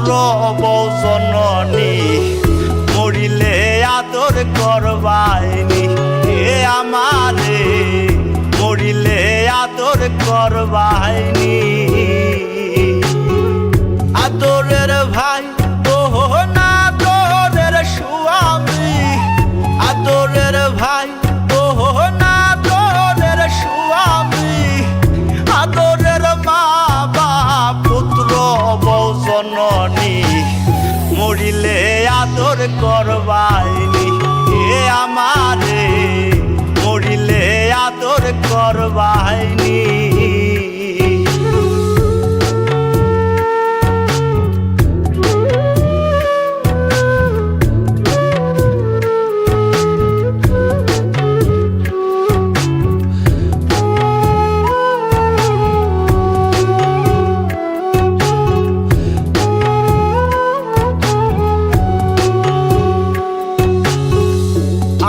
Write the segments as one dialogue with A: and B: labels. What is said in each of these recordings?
A: পুত্র বউ জননী মরিলে আদর করবাইনি এ আমারে মরিলে আদর করবাইনি আদরের ভাই না আদরের স্বামী আদরের ভাই না আদরের স্বামী আদরের মা বাপ পুত্র বউ জননী মরিলে আদর করবাইনি এ আমারে মরিলে আদর করবাইনি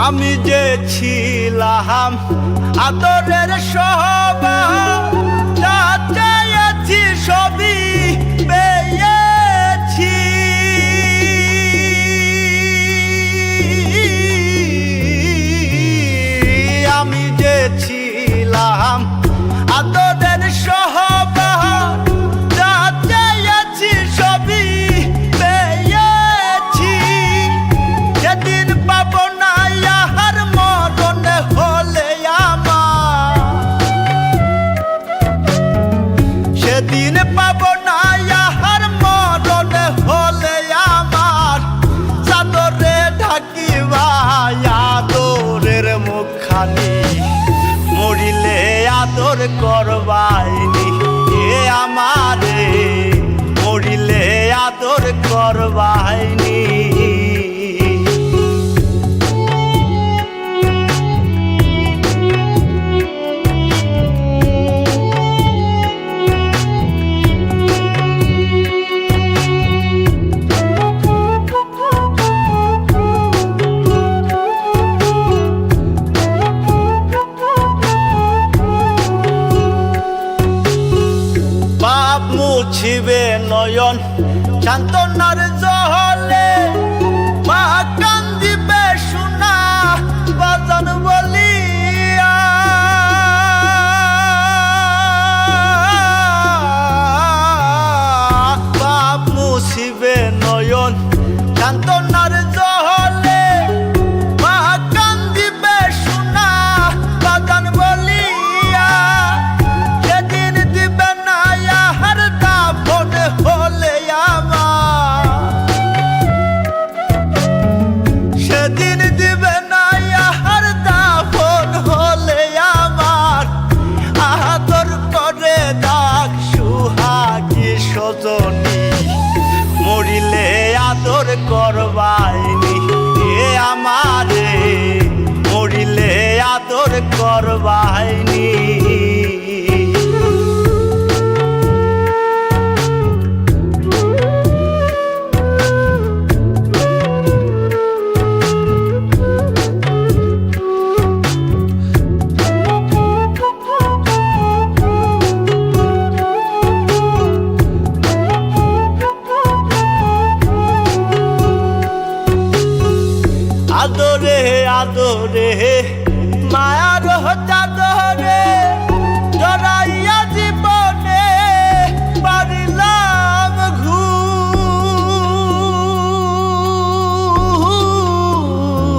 A: আমি যে ছিলাম আদরের সবার যা চেয়েছি সবই পেয়েছি আমি যে ছিলাম আদরের সবার যা চেয়েছি সবই পেয়েছি যেদিন পাবো না সেদিন পাব না ইহার মরণ হলে আমার চাদরে ঢাকিবা আদরের মুখখানি মরিলে আদর করবাইনি এ আমারে মরিলে আদর করবাইনি মুছিবে নয়ন সান্তনার জলে মা কান্দিবে সোনা বাজান বলিয়া বাপ মুছিবে নয়ন সান্তনার জলে মা কান্দিবে সোনা বাজান বলিয়া সেদিন দিবে না হলে আমার সেদিন দিবে না ইহার দাফন হলে আমার আদর করে ডাক সুহাগী সজনী মরিলে আদর করবাইনি এ আমারে মরিলে আদর করবাইনি আদরে আদরে মায়ার চাদরে জড়াইয়া জীবনে পারিলাম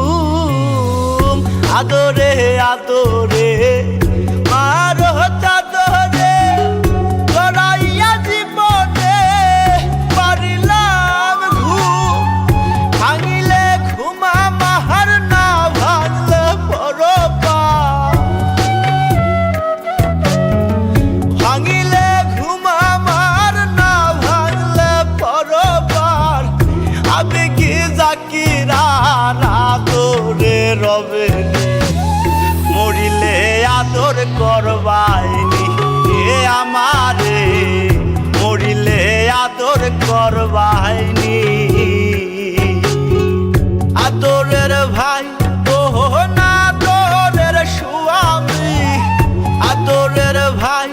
A: ঘুম আদরে আদরে মায়ার চাদরে জড়াইয়া জীবনে পারিলাম ঘুম ভাঙিলে ঘুমা মাহার না ভাঙলে পরপা ভাঙিলে ঘুমা মার না ভাঙলে পরপার আমি কি জাকিরা আদরে রবে মরিলে আদর করবাইনি এ আমারে মরিলে আদর করবাইনি আদরের ভাই না আদরের স্বামী আদরের ভাই